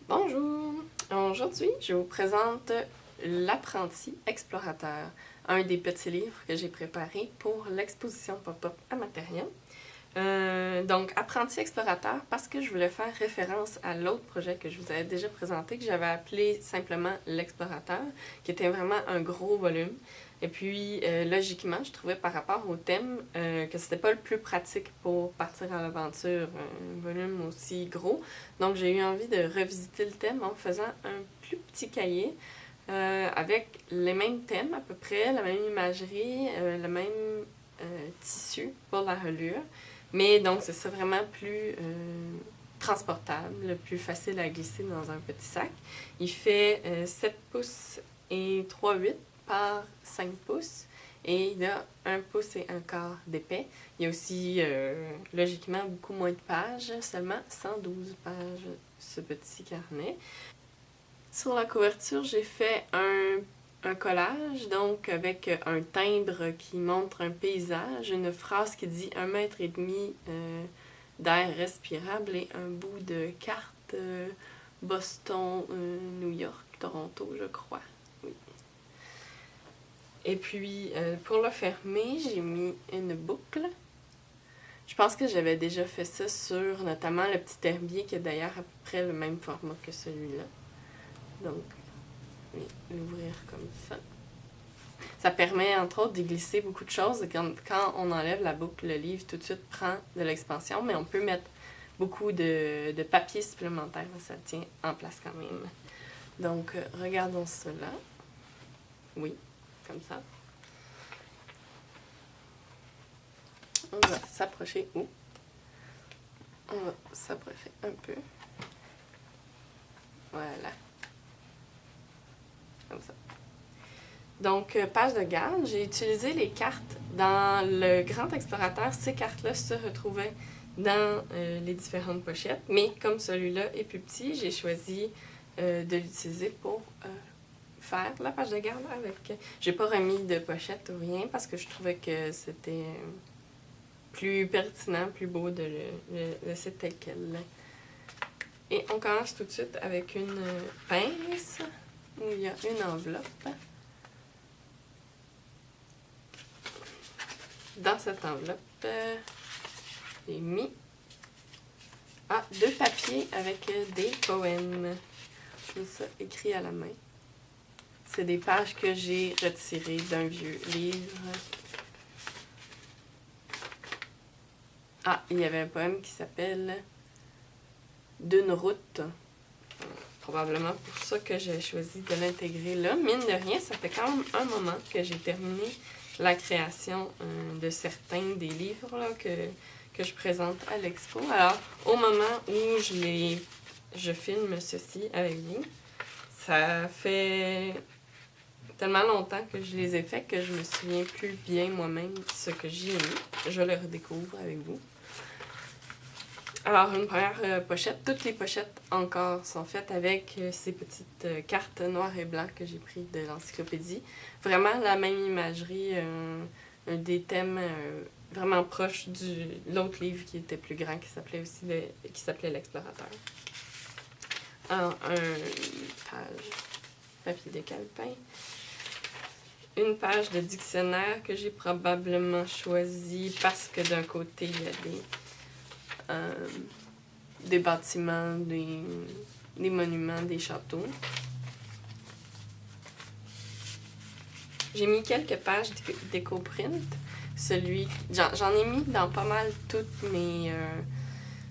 Bonjour! Aujourd'hui, je vous présente L'apprenti explorateur, un des petits livres que j'ai préparés pour l'exposition pop-up à Matériel. Donc, apprenti explorateur parce que je voulais faire référence à l'autre projet que je vous avais déjà présenté, que j'avais appelé simplement l'explorateur, qui était vraiment un gros volume. Et puis, logiquement, je trouvais par rapport au thème que c'était pas le plus pratique pour partir à l'aventure, un volume aussi gros. Donc, j'ai eu envie de revisiter le thème en faisant un plus petit cahier avec les mêmes thèmes à peu près, la même imagerie, le même tissu pour la reliure. Mais donc, c'est ça vraiment plus transportable, plus facile à glisser dans un petit sac. Il fait 7 pouces et 3/8 par 5 pouces. Et il a 1 pouce et 1/4 d'épais. Il y a aussi, logiquement, beaucoup moins de pages, seulement 112 pages, ce petit carnet. Sur la couverture, j'ai fait un collage, donc avec un timbre qui montre un paysage, une phrase qui dit 1,5 m d'air respirable et un bout de carte Boston, New York, Toronto, je crois. Oui. Et puis, pour le fermer, j'ai mis une boucle. Je pense que j'avais déjà fait ça sur notamment le petit herbier qui est d'ailleurs à peu près le même format que celui-là. Donc, je vais l'ouvrir comme ça. Ça permet entre autres d'y glisser beaucoup de choses. Quand on enlève la boucle, le livre tout de suite prend de l'expansion, mais on peut mettre beaucoup de papier supplémentaire. Ça tient en place quand même. Donc, regardons cela. Oui, comme ça. On va s'approcher. On va s'approcher un peu. Voilà. Comme ça. Donc, page de garde, j'ai utilisé les cartes dans le Grand Explorateur. Ces cartes-là se retrouvaient dans les différentes pochettes. Mais comme celui-là est plus petit, j'ai choisi de l'utiliser pour faire la page de garde avec. J'ai pas remis de pochette ou rien parce que je trouvais que c'était plus pertinent, plus beau de le laisser tel quel. Et on commence tout de suite avec une pince où il y a une enveloppe. Dans cette enveloppe, j'ai mis 2 papiers avec des poèmes. Tout ça écrit à la main. C'est des pages que j'ai retirées d'un vieux livre. Il y avait un poème qui s'appelle D'une route. Probablement pour ça que j'ai choisi de l'intégrer là. Mine de rien, ça fait quand même un moment que j'ai terminé la création de certains des livres là, que je présente à l'expo. Alors, au moment où je filme ceci avec vous, ça fait tellement longtemps que je les ai faits que je me souviens plus bien moi-même ce que j'y ai mis. Je le redécouvre avec vous. Alors, une première pochette. Toutes les pochettes encore sont faites avec ces petites cartes noires et blancs que j'ai pris de l'encyclopédie. Vraiment la même imagerie, un des thèmes vraiment proches de l'autre livre qui était plus grand, qui s'appelait L'Explorateur. Alors, une page papier de calepin. Une page de dictionnaire que j'ai probablement choisi parce que d'un côté, il y a des bâtiments, des monuments, des châteaux. J'ai mis quelques pages d'éco-print. J'en ai mis dans pas mal tous mes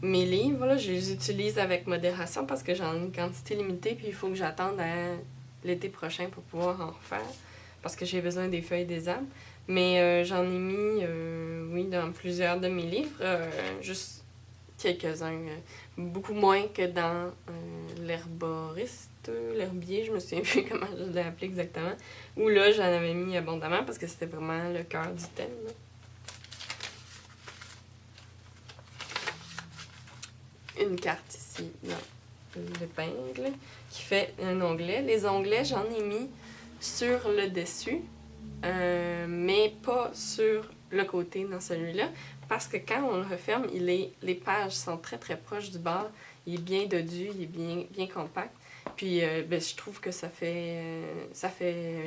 livres. Là. Je les utilise avec modération parce que j'en ai une quantité limitée puis il faut que j'attende à l'été prochain pour pouvoir en refaire parce que j'ai besoin des feuilles des arbres. Mais j'en ai mis, oui, dans plusieurs de mes livres, juste quelques-uns, beaucoup moins que dans l'herbier, je me souviens plus comment je l'ai appelé exactement, où là j'en avais mis abondamment parce que c'était vraiment le cœur du thème. Là. Une carte ici dans l'épingle qui fait un onglet. Les onglets, j'en ai mis sur le dessus, mais pas sur le côté dans celui-là. Parce que quand on le referme, les pages sont très très proches du bord. il est bien dodu, il est bien compact. Puis ben, je trouve que ça fait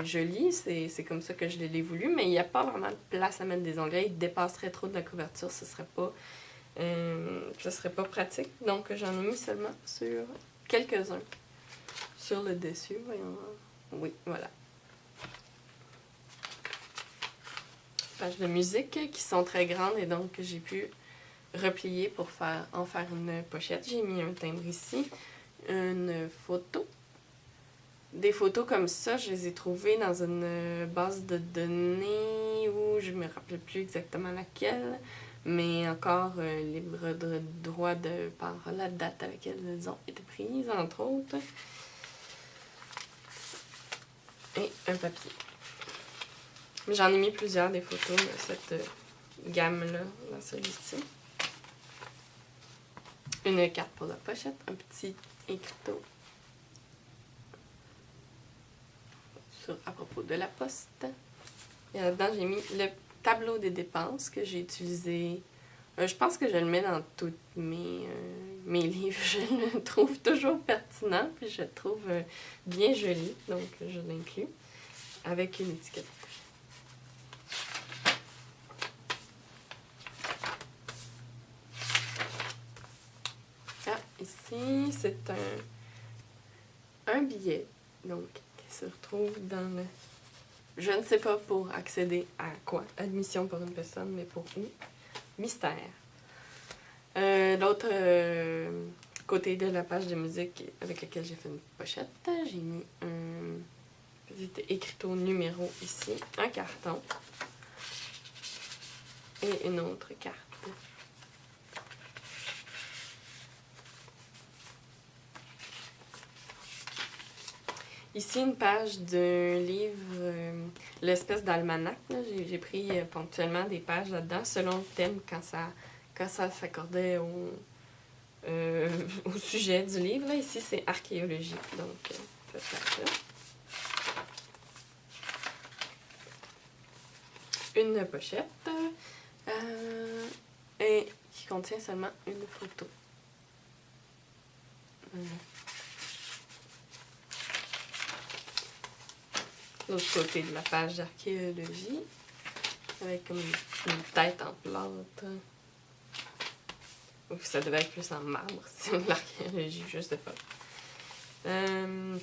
joli, c'est comme ça que je l'ai voulu, mais il n'y a pas vraiment de place à mettre des onglets, il dépasserait trop de la couverture, ce serait pas pratique. Donc j'en ai mis seulement sur quelques-uns. Sur le dessus, voyons. Oui, voilà. Pages de musique qui sont très grandes et donc j'ai pu replier pour en faire une pochette. J'ai mis un timbre ici, une photo. Des photos comme ça, je les ai trouvées dans une base de données où je me rappelle plus exactement laquelle, mais encore libre de droit par la date à laquelle elles ont été prises, entre autres. Et un papier. J'en ai mis plusieurs des photos de cette gamme-là dans celui-ci. Une carte pour la pochette, un petit écriteau à propos de la poste. Et là-dedans, j'ai mis le tableau des dépenses que j'ai utilisé. Je pense que je le mets dans tous mes livres. Je le trouve toujours pertinent, puis je le trouve bien joli, donc je l'inclus avec une étiquette. Ah, ici, c'est un billet, donc, qui se retrouve dans le... Je ne sais pas pour accéder à quoi. Admission pour une personne, mais pour où? Mystère. L'autre côté de la page de musique avec laquelle j'ai fait une pochette, j'ai mis un petit écriteau numéro ici, un carton et une autre carte. Ici, une page d'un livre, l'espèce d'almanach. J'ai pris ponctuellement des pages là-dedans selon le thème quand ça s'accordait au sujet du livre. Là, ici, c'est archéologie, donc peut-être là. Une pochette et qui contient seulement une photo. L'autre côté de la page d'archéologie, avec comme une tête en plâtre. Ou ça devait être plus en marbre, c'est de l'archéologie, je sais pas.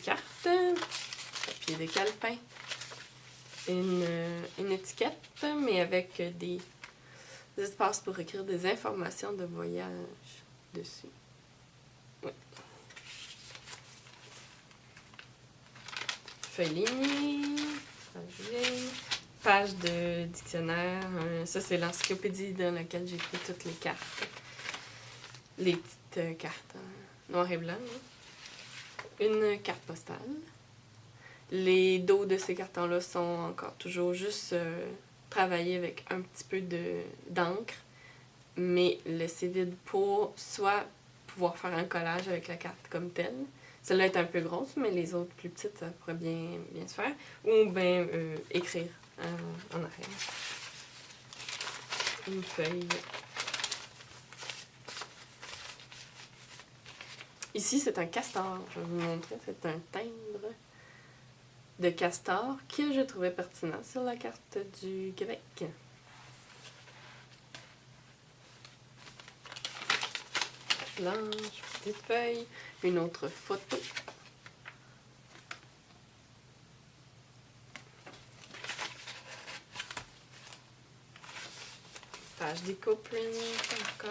Carte, papier de calepin, une étiquette, mais avec des espaces pour écrire des informations de voyage dessus. Oui. Feuille lignée, page de dictionnaire. Ça, c'est l'encyclopédie dans laquelle j'ai pris toutes les cartes. Les petites cartes noir et blanc. Une carte postale. Les dos de ces cartons-là sont encore toujours juste travaillés avec un petit peu d'encre, mais laissés vides pour soit pouvoir faire un collage avec la carte comme telle. Celle-là est un peu grosse, mais les autres plus petites, ça pourrait bien se faire. Ou bien écrire en arrière. Une feuille. Ici, c'est un castor. Je vais vous montrer. C'est un timbre de castor que je trouvais pertinent sur la carte du Québec. Blanche, petite feuille, une autre photo. Page déco-print encore.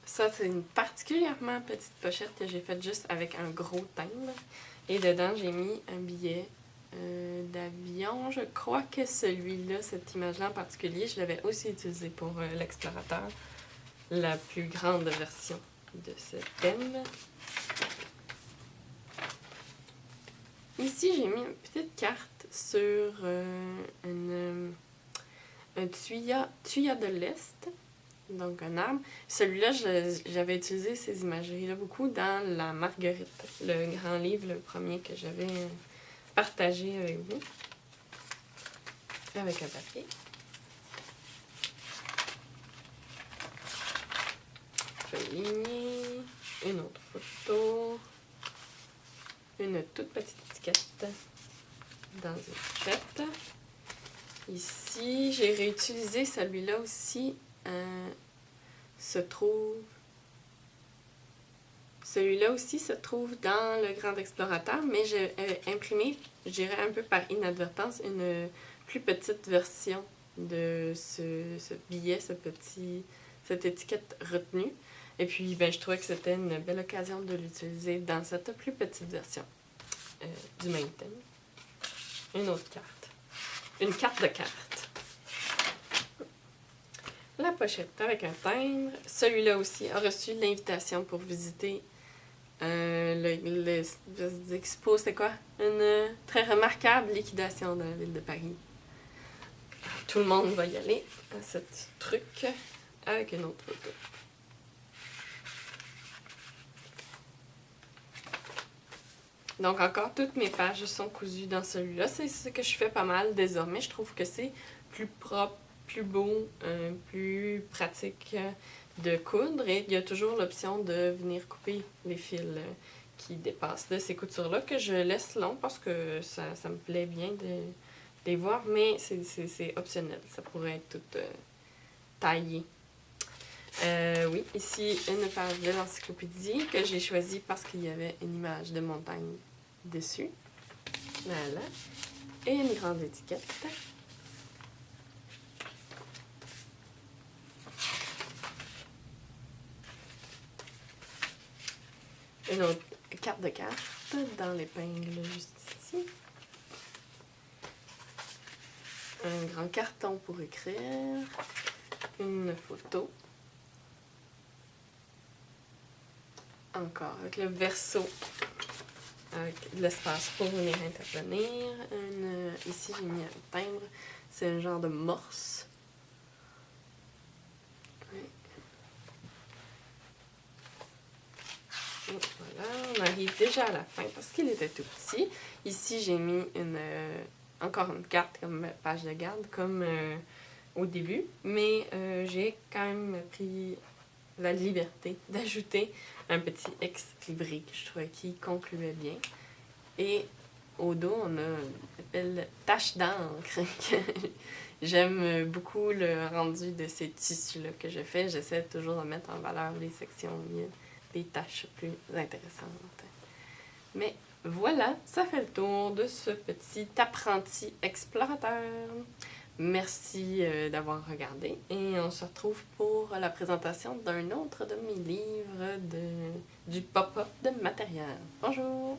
Ça, c'est une particulièrement petite pochette que j'ai faite juste avec un gros timbre. Et dedans, j'ai mis un billet d'avion. Je crois que celui-là, cette image-là en particulier, je l'avais aussi utilisé pour l'explorateur. La plus grande version de ce thème. Ici, j'ai mis une petite carte sur un tuya de l'Est, donc un arbre. Celui-là, j'avais utilisé ces imageries-là beaucoup dans La Marguerite, le grand livre, le premier que j'avais partagé avec vous, avec un papier. feuille lignée, une autre photo, une toute petite étiquette dans une pochette. Ici, j'ai réutilisé celui-là aussi. Celui-là aussi se trouve dans le Grand Explorateur, mais j'ai imprimé, je dirais un peu par inadvertance, une plus petite version de ce billet, cette étiquette retenue. Et puis, ben, je trouvais que c'était une belle occasion de l'utiliser dans cette plus petite version du même thème. Une autre carte. Une carte de cartes. La pochette avec un timbre. Celui-là aussi a reçu l'invitation pour visiter l'expo. C'est quoi? Une très remarquable liquidation dans la ville de Paris. Tout le monde va y aller à ce truc avec une autre photo. Donc encore, toutes mes pages sont cousues dans celui-là. C'est ce que je fais pas mal désormais. Je trouve que c'est plus propre, plus beau, plus pratique de coudre. Et il y a toujours l'option de venir couper les fils qui dépassent de ces coutures-là, que je laisse long parce que ça me plaît bien de les voir, mais c'est optionnel. Ça pourrait être tout taillé. Oui, ici, une page de l'encyclopédie que j'ai choisie parce qu'il y avait une image de montagne dessus. Voilà. Et une grande étiquette. Une autre carte de cartes dans l'épingle juste ici. Un grand carton pour écrire. Une photo. Encore avec le verso, avec de l'espace pour venir intervenir. Ici, j'ai mis un timbre. C'est un genre de morse. Oui. Et voilà, on arrive déjà à la fin parce qu'il était tout petit. Ici, j'ai mis encore une carte comme page de garde, comme au début. Mais j'ai quand même pris la liberté d'ajouter un petit ex-libris que je trouvais qui concluait bien. Et au dos, on a une belle tache d'encre. J'aime beaucoup le rendu de ces tissus-là que je fais. J'essaie toujours de mettre en valeur les sections où il y a des taches plus intéressantes. Mais voilà, ça fait le tour de ce petit apprenti explorateur. Merci d'avoir regardé et on se retrouve pour la présentation d'un autre de mes livres du pop-up de matériel. Bonjour!